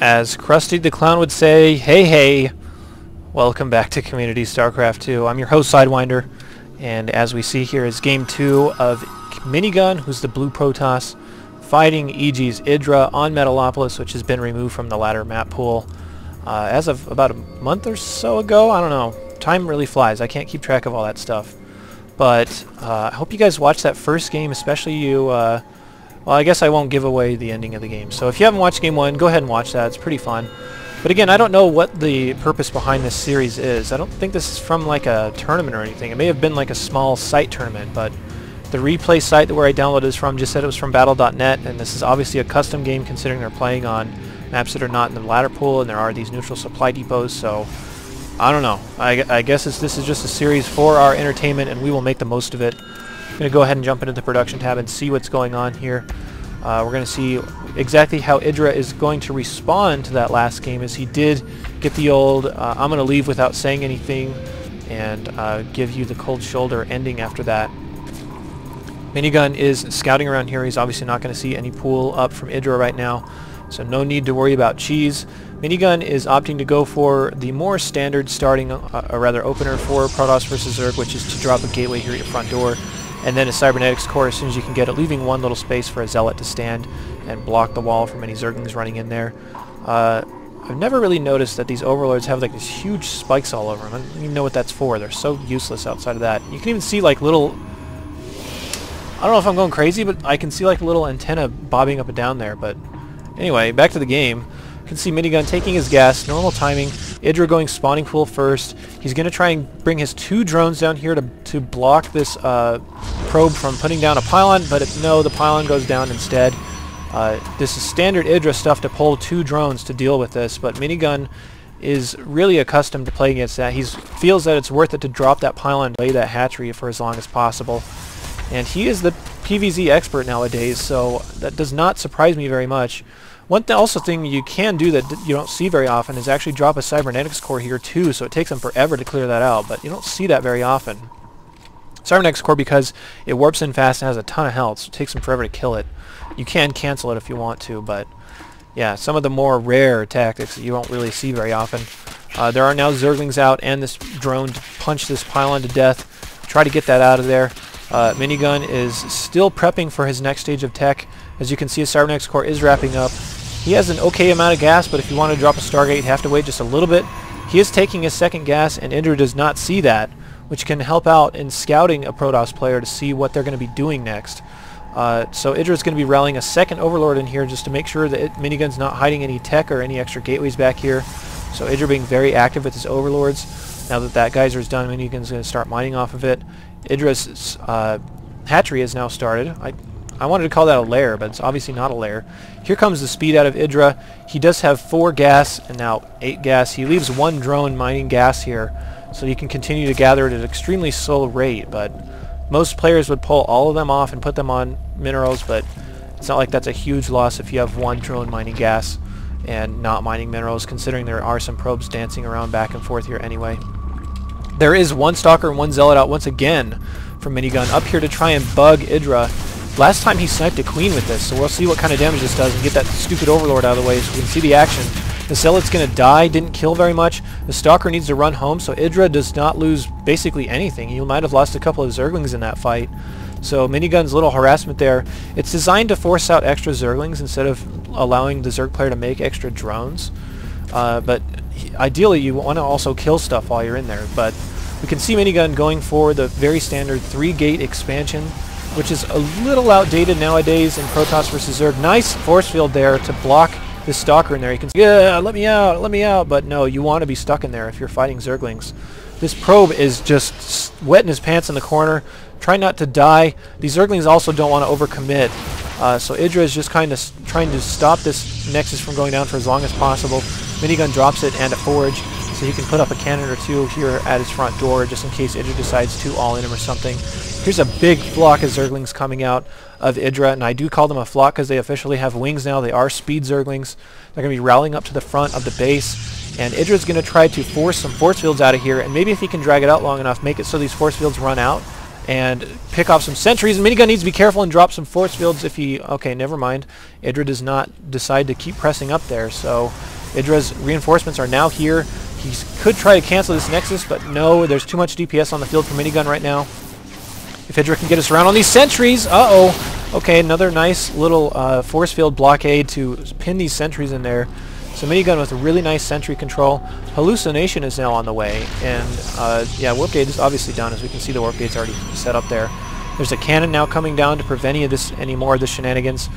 As Krusty the Clown would say, hey hey, welcome back to Community Starcraft 2. I'm your host Sidewinder, and as we see here is Game 2 of Minigun, who's the blue Protoss, fighting EG'Idra on Metalopolis, which has been removed from the ladder map pool as of about a month or so ago. I don't know. Time really flies. I can't keep track of all that stuff. But I hope you guys watched that first game, especially you. Well, I guess I won't give away the ending of the game. So if you haven't watched Game 1, go ahead and watch that. It's pretty fun. But again, I don't know what the purpose behind this series is. I don't think this is from like a tournament or anything. It may have been like a small site tournament, but the replay site where I downloaded this from just said it was from battle.net, and this is obviously a custom game considering they're playing on maps that are not in the ladder pool, and there are these neutral supply depots, so I don't know. I guess this is just a series for our entertainment, and we will make the most of it. I'm going to go ahead and jump into the production tab and see what's going on here. We're going to see exactly how EG'Idra is going to respond to that last game, as he did get the old I'm going to leave without saying anything and give you the cold shoulder ending after that. Minigun is scouting around here. He's obviously not going to see any pool up from EG'Idra right now, so no need to worry about cheese. Minigun is opting to go for the more standard starting, rather opener for Protoss versus Zerg, which is to drop a gateway here at your front door, and then a cybernetics core as soon as you can get it, leaving one little space for a zealot to stand and block the wall from any Zerglings running in there. I've never really noticed that these overlords have like these huge spikes all over them. I don't even know what that's for. They're so useless outside of that. You can even see like little, I don't know if I'm going crazy, but I can see like a little antenna bobbing up and down there. But anyway, back to the game. You can see Minigun taking his gas, normal timing. EG'Idra going spawning pool first. He's going to try and bring his two drones down here to block this probe from putting down a pylon, but no, the pylon goes down instead. This is standard EG'Idra stuff to pull two drones to deal with this, but Minigun is really accustomed to playing against that. He feels that it's worth it to drop that pylon and lay that hatchery for as long as possible. And he is the PvZ expert nowadays, so that does not surprise me very much. One thing you can do that you don't see very often is actually drop a cybernetics core here too, so it takes them forever to clear that out, but you don't see that very often. Cybernetics core, because it warps in fast and has a ton of health, so it takes them forever to kill it. You can cancel it if you want to, but yeah, some of the more rare tactics that you don't really see very often. There are now Zerglings out and this drone to punch this pylon to death. Try to get that out of there. Minigun is still prepping for his next stage of tech. As you can see, his cybernetics core is wrapping up. He has an okay amount of gas, but if you want to drop a Stargate, you have to wait just a little bit. He is taking his second gas, and EG'Idra does not see that, which can help out in scouting a Protoss player to see what they're going to be doing next. So EG'Idra is going to be rallying a second Overlord in here just to make sure that Minigun's not hiding any tech or any extra gateways back here. So EG'Idra being very active with his Overlords. Now that that geyser is done, Minigun's going to start mining off of it. EG'Idra's hatchery is now started. I wanted to call that a lair, but it's obviously not a lair. Here comes the speed out of EG'Idra. He does have 4 gas and now 8 gas. He leaves 1 drone mining gas here, so you can continue to gather it at an extremely slow rate, but most players would pull all of them off and put them on minerals, but it's not like that's a huge loss if you have 1 drone mining gas and not mining minerals, considering there are some probes dancing around back and forth here anyway. There is 1 Stalker and 1 Zealot out once again from Minigun up here to try and bug EG'Idra. Last time he sniped a Queen with this, so we'll see what kind of damage this does and get that stupid Overlord out of the way so we can see the action. The Zealot's going to die, didn't kill very much. The Stalker needs to run home, so EG'Idra does not lose basically anything. He might have lost a couple of Zerglings in that fight. So Minigun's little harassment there. It's designed to force out extra Zerglings instead of allowing the Zerg player to make extra drones. But ideally you want to also kill stuff while you're in there. But we can see Minigun going for the very standard 3-gate expansion, which is a little outdated nowadays in Protoss vs Zerg. Nice force field there to block this Stalker in there. You can see, yeah, let me out, but no, you want to be stuck in there if you're fighting Zerglings. This probe is just wetting his pants in the corner. Try not to die. These Zerglings also don't want to overcommit. So EG'Idra is just kind of trying to stop this Nexus from going down for as long as possible. Minigun drops it and a forge, so he can put up a cannon or 2 here at his front door just in case EG'Idra decides to all-in him or something. Here's a big flock of Zerglings coming out of EG'Idra, and I do call them a flock because they officially have wings now. They are speed Zerglings. They're going to be rallying up to the front of the base, and EG'Idra's going to try to force some force fields out of here, and maybe if he can drag it out long enough, make it so these force fields run out, and pick off some sentries. And Minigun needs to be careful and drop some force fields if he... Okay, never mind. EG'Idra does not decide to keep pressing up there, so EG'Idra's reinforcements are now here. He could try to cancel this Nexus, but no, there's too much DPS on the field for Minigun right now. If EG'Idra can get us around on these sentries... Uh-oh! Okay, another nice little force field blockade to pin these sentries in there. So Minigun with a really nice sentry control. Hallucination is now on the way, and yeah, warp gate is obviously done, as we can see the warp gate's already set up there. There's a cannon now coming down to prevent any more of the shenanigans.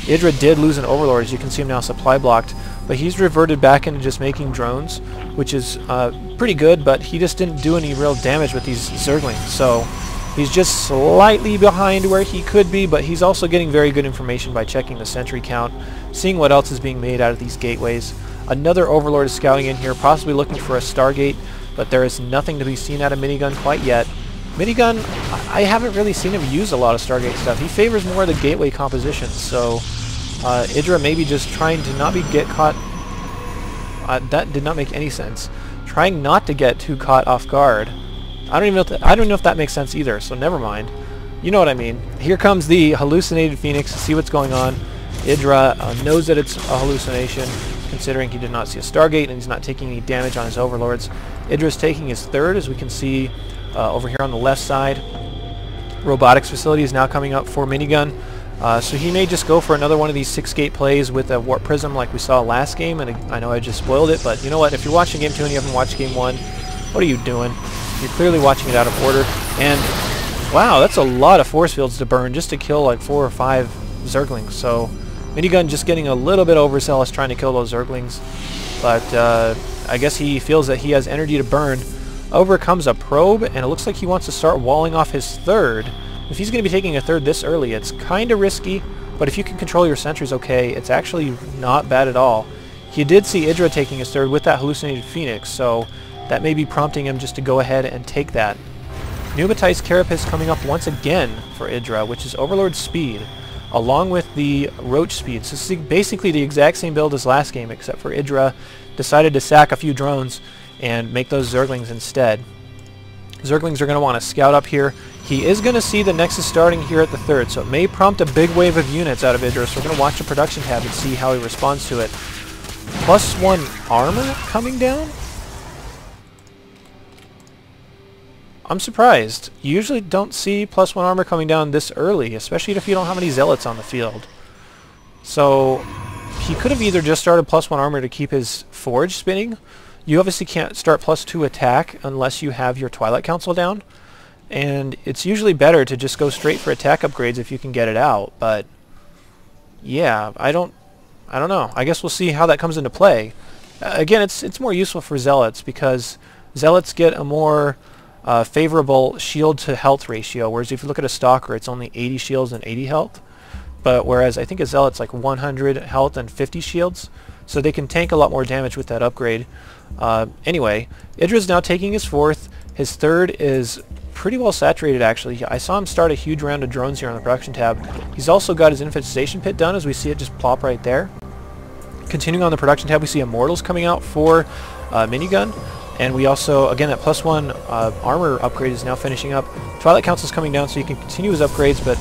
EG'Idra did lose an Overlord, as you can see him now supply blocked, but he's reverted back into just making drones, which is pretty good, but he just didn't do any real damage with these Zerglings, so he's just slightly behind where he could be, but he's also getting very good information by checking the sentry count, seeing what else is being made out of these gateways. Another Overlord is scouting in here, possibly looking for a Stargate, but there is nothing to be seen out of Minigun quite yet. Minigun, I haven't really seen him use a lot of Stargate stuff. He favors more of the gateway composition, so EG'Idra maybe just trying to not get caught... that did not make any sense. Trying not to get too caught off guard. I don't know if that makes sense either, so never mind. You know what I mean. Here comes the hallucinated Phoenix to see what's going on. EG'Idra knows that it's a hallucination, considering he did not see a Stargate and he's not taking any damage on his Overlords. EG'Idra's taking his third, as we can see over here on the left side. Robotics facility is now coming up for Minigun. So he may just go for another one of these 6-gate plays with a Warp Prism like we saw last game, and I know I just spoiled it, but you know what, if you're watching Game 2 and you haven't watched Game 1, what are you doing? You're clearly watching it out of order, and wow, that's a lot of force fields to burn just to kill like 4 or 5 Zerglings, so Minigun just getting a little bit overzealous trying to kill those Zerglings, but I guess he feels that he has energy to burn. Over comes a probe, and it looks like he wants to start walling off his third. If he's going to be taking a third this early, it's kind of risky, but if you can control your sentries okay, it's actually not bad at all. He did see EG'Idra taking his third with that hallucinated Phoenix, so that may be prompting him just to go ahead and take that. Pneumatized Carapace coming up once again for EG'Idra, which is Overlord speed, along with the Roach speed. So this is basically the exact same build as last game, except for EG'Idra decided to sack a few drones and make those Zerglings instead. Zerglings are going to want to scout up here. He is going to see the Nexus starting here at the third, so it may prompt a big wave of units out of EG'Idra, so we're going to watch the production tab and see how he responds to it. +1 armor coming down? I'm surprised. You usually don't see +1 armor coming down this early, especially if you don't have any Zealots on the field. So he could have either just started +1 armor to keep his Forge spinning. You obviously can't start +2 attack unless you have your Twilight Council down, and it's usually better to just go straight for attack upgrades if you can get it out, but yeah, I don't know. I guess we'll see how that comes into play. Again, it's more useful for Zealots because Zealots get a more favorable shield to health ratio, whereas if you look at a Stalker, it's only 80 shields and 80 health, but whereas I think a Zealot's like 100 health and 50 shields, so they can tank a lot more damage with that upgrade. Anyway, EG'Idra's now taking his fourth. His third is pretty well saturated, actually. I saw him start a huge round of drones here on the production tab. He's also got his infestation pit done, as we see it just plop right there. Continuing on the production tab, we see Immortals coming out for Minigun, and we also, again, that +1 armor upgrade is now finishing up. Twilight Council's coming down, so you can continue his upgrades, but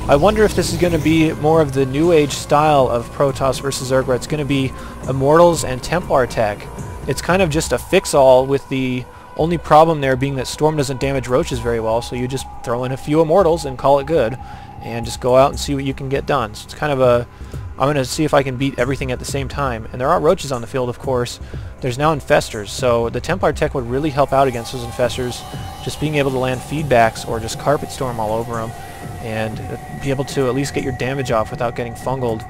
I wonder if this is going to be more of the New Age style of Protoss versus Zerg, where it's going to be Immortals and Templar tech. It's kind of just a fix-all, with the only problem there being that Storm doesn't damage Roaches very well, so you just throw in a few Immortals and call it good, and just go out and see what you can get done. So it's kind of a, I'm going to see if I can beat everything at the same time. And there are Roaches on the field, of course. There's now Infestors, so the Templar tech would really help out against those Infestors, just being able to land feedbacks or just Carpet Storm all over them, and be able to at least get your damage off without getting fungled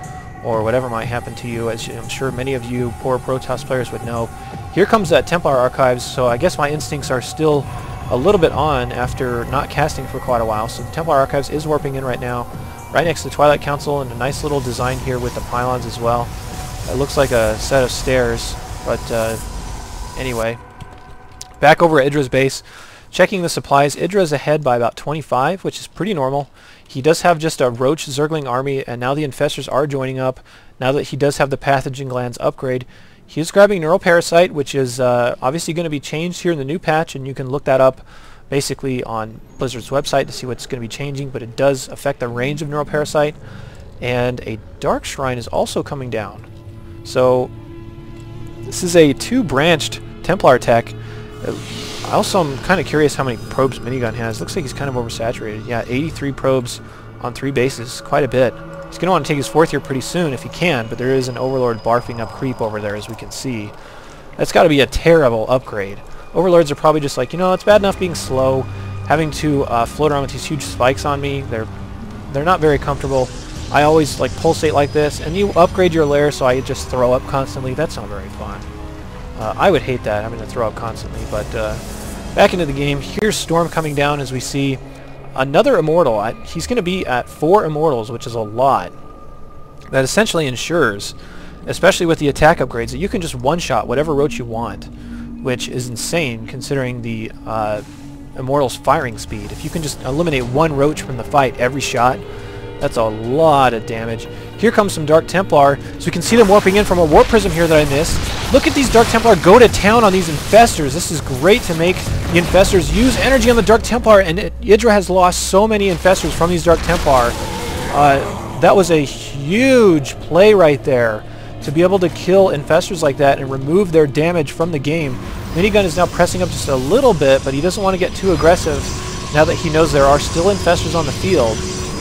or whatever might happen to you, as I'm sure many of you poor Protoss players would know. Here comes that Templar Archives, so I guess my instincts are still a little bit on after not casting for quite a while. So the Templar Archives is warping in right now, right next to the Twilight Council, and a nice little design here with the pylons as well. It looks like a set of stairs, but anyway. Back over at EG'Idra's base, checking the supplies. EG'Idra is ahead by about 25, which is pretty normal. He does have just a Roach Zergling army, and now the Infestors are joining up. Now that he does have the Pathogen Glands upgrade, he is grabbing Neural Parasite, which is obviously going to be changed here in the new patch, and you can look that up basically on Blizzard's website to see what's going to be changing, but it does affect the range of Neuroparasite. And a Dark Shrine is also coming down. So this is a 2-branched Templar tech. I also am kind of curious how many probes Minigun has. Looks like he's kind of oversaturated. Yeah, 83 probes on 3 bases. Quite a bit. He's going to want to take his 4th here pretty soon if he can, but there is an Overlord barfing up creep over there, as we can see. That's got to be a terrible upgrade. Overlords are probably just like, you know, it's bad enough being slow, having to float around with these huge spikes on me. They're not very comfortable. I always like pulsate like this, and you upgrade your lair so I just throw up constantly. That's not very fun. I would hate that, having to throw up constantly, but back into the game. Here's Storm coming down as we see another Immortal. He's going to be at 4 Immortals, which is a lot. That essentially ensures, especially with the attack upgrades, that you can just one-shot whatever roach you want, which is insane considering the Immortal's firing speed. If you can just eliminate 1 roach from the fight every shot, that's a lot of damage. Here comes some Dark Templar, so we can see them warping in from a Warp Prism here that I missed. Look at these Dark Templar go to town on these Infestors. This is great to make the Infestors use energy on the Dark Templar, and EG'Idra has lost so many Infestors from these Dark Templar. That was a huge play right there, to be able to kill Infestors like that and remove their damage from the game. Minigun is now pressing up just a little bit, but he doesn't want to get too aggressive now that he knows there are still Infestors on the field.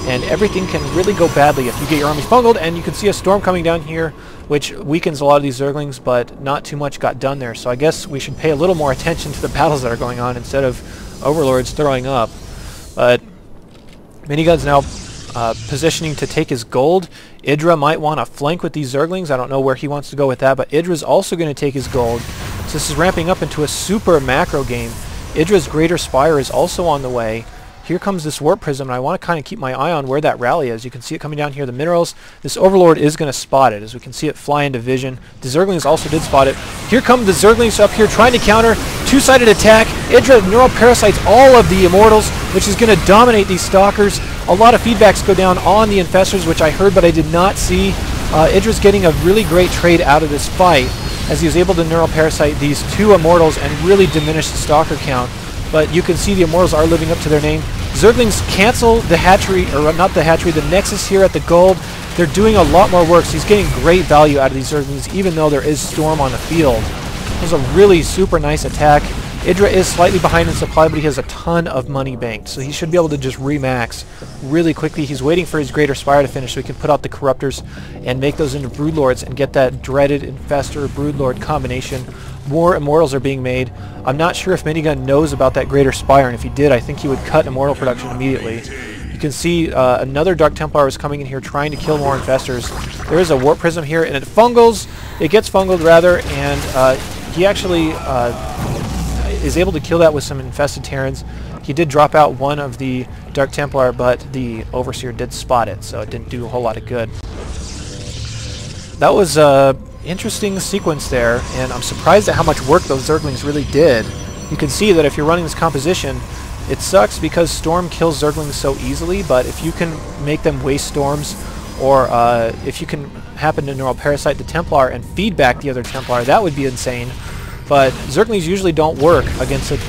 And everything can really go badly if you get your armies bungled, and you can see a Storm coming down here, which weakens a lot of these Zerglings, but not too much got done there. So I guess we should pay a little more attention to the battles that are going on instead of Overlords throwing up. But Minigun's now positioning to take his gold. EG'Idra might want to flank with these Zerglings. I don't know where he wants to go with that, but EG'Idra's also going to take his gold. So this is ramping up into a super macro game. EG'Idra's Greater Spire is also on the way. Here comes this Warp Prism, and I want to kind of keep my eye on where that rally is. You can see it coming down here, the minerals. This Overlord is going to spot it, as we can see it fly into vision. The Zerglings also did spot it. Here come the Zerglings up here trying to counter. 2-sided attack. EG'Idra Neuroparasites all of the Immortals, which is going to dominate these Stalkers. A lot of feedbacks go down on the Infestors, which I heard but I did not see. EG'Idra's getting a really great trade out of this fight, as he was able to Neuroparasite these 2 Immortals and really diminish the Stalker count. But you can see the Immortals are living up to their name. Zerglings cancel the hatchery, or not the hatchery, the Nexus here at the gold. They're doing a lot more work, so he's getting great value out of these Zerglings, even though there is Storm on the field. It was a really super nice attack. EG'Idra is slightly behind in supply, but he has a ton of money banked, so he should be able to just remax really quickly. He's waiting for his Greater Spire to finish so he can put out the Corruptors and make those into Broodlords and get that dreaded Infestor Broodlord combination. More Immortals are being made. I'm not sure if Minigun knows about that Greater Spire, and if he did, I think he would cut Immortal production immediately. You can see another Dark Templar is coming in here trying to kill more Infestors. There is a Warp Prism here, and it gets fungled rather, and he actually is able to kill that with some Infested Terrans. He did drop out one of the Dark Templar, but the Overseer did spot it, so it didn't do a whole lot of good. That was interesting sequence there, and I'm surprised at how much work those Zerglings really did. You can see that if you're running this composition, it sucks because Storm kills Zerglings so easily, but if you can make them waste Storms, or if you can happen to Neuroparasite the Templar and feed back the other Templar, that would be insane. But Zerglings usually don't work against it.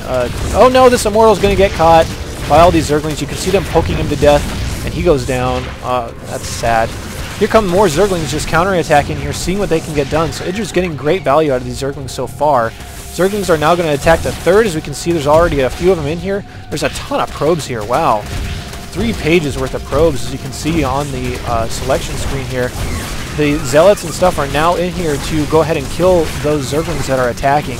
Oh no, this Immortal's going to get caught by all these Zerglings. You can see them poking him to death, and he goes down. That's sad. Here come more Zerglings just counterattacking here, seeing what they can get done. So EG'Idra's getting great value out of these Zerglings so far. Zerglings are now going to attack the 3rd. As we can see, there's already a few of them in here. There's a ton of probes here. Wow. 3 pages worth of probes, as you can see on the selection screen here. The Zealots and stuff are now in here to go ahead and kill those Zerglings that are attacking.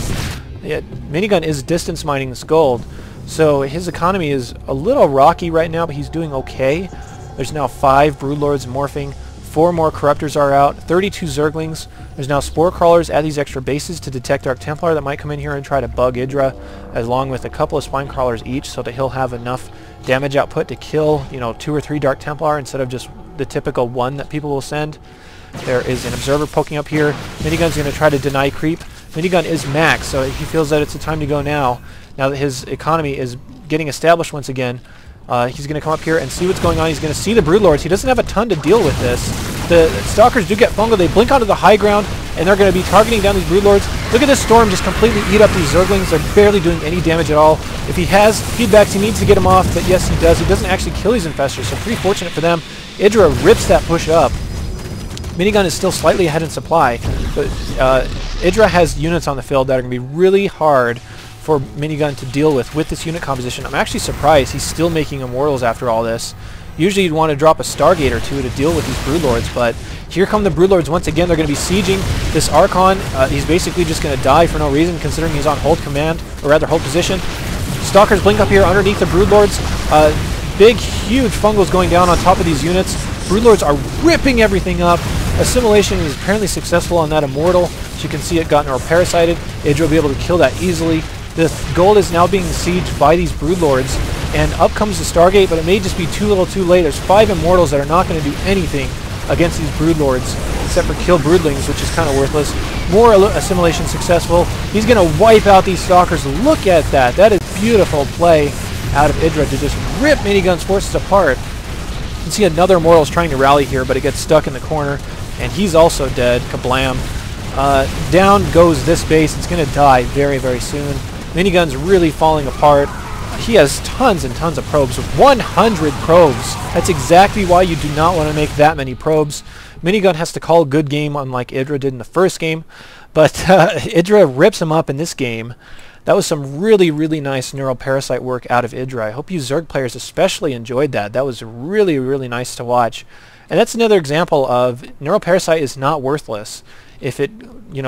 Minigun is distance mining this gold, so his economy is a little rocky right now, but he's doing okay. There's now 5 Broodlords morphing. 4 more Corruptors are out, 32 Zerglings. There's now Spore Crawlers at these extra bases to detect Dark Templar that might come in here and try to bug EG'Idra, along with a couple of Spine Crawlers each, so that he'll have enough damage output to kill, 2 or 3 Dark Templar instead of just the typical 1 that people will send. There is an Observer poking up here. Minigun's going to try to deny creep. Minigun is max, so he feels that it's the time to go now that his economy is getting established once again. He's going to come up here and see what's going on. He's going to see the Broodlords. He doesn't have a ton to deal with this. The Stalkers do get fungal. They blink onto the high ground. and they're going to be targeting down these Broodlords. Look at this Storm just completely eat up these Zerglings. They're barely doing any damage at all. If he has feedbacks, he needs to get them off, but yes, he does. He doesn't actually kill these Infestors, so pretty fortunate for them. EG'Idra rips that push up. Minigun is still slightly ahead in supply, but EG'Idra has units on the field that are going to be really hard for Minigun to deal with this unit composition. I'm actually surprised he's still making Immortals after all this. Usually you'd want to drop a Stargate or two to deal with these Broodlords, but here come the Broodlords once again. They're going to be sieging this Archon. He's basically just going to die for no reason, considering he's on hold command, or rather hold position. Stalkers blink up here underneath the Broodlords. Big, huge fungals going down on top of these units. Broodlords are ripping everything up. Assimilation is apparently successful on that Immortal. As you can see, it got neuroparasited. EG'Idra will be able to kill that easily. The gold is now being sieged by these Broodlords, and up comes the Stargate, but it may just be too little too late. There's 5 Immortals that are not going to do anything against these Broodlords, except for kill Broodlings, which is kind of worthless. More assimilation successful. He's going to wipe out these Stalkers. Look at that. That is beautiful play out of EG'Idra to just rip Minigun's forces apart. You can see another Immortal's trying to rally here, but it gets stuck in the corner, and he's also dead. Kablam. Down goes this base. It's going to die very, very soon. Minigun's really falling apart. He has tons and tons of probes. 100 probes. That's exactly why you do not want to make that many probes. Minigun has to call a good game, unlike EG'Idra did in the first game. But EG'Idra rips him up in this game. That was some really, really nice neuroparasite work out of EG'Idra. I hope you Zerg players especially enjoyed that. That was really, really nice to watch. And that's another example of neuroparasite is not worthless. If it,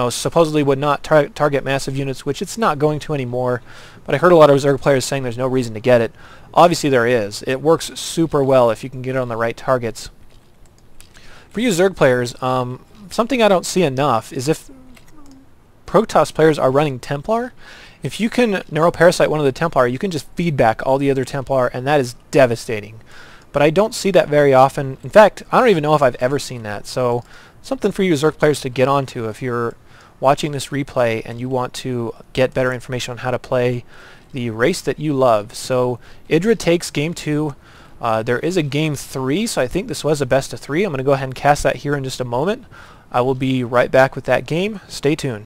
supposedly would not target massive units, which it's not going to anymore. But I heard a lot of Zerg players saying there's no reason to get it. Obviously there is. It works super well if you can get it on the right targets. For you Zerg players, something I don't see enough is if Protoss players are running Templar, if you can neuroparasite one of the Templar, you can just feedback all the other Templar, and that is devastating. But I don't see that very often. In fact, I don't even know if I've ever seen that. So something for you Zerg players to get onto if you're watching this replay and you want to get better information on how to play the race that you love. So EG'Idra takes game 2. There is a game 3, so I think this was a best of 3. I'm going to go ahead and cast that here in just a moment. I will be right back with that game. Stay tuned.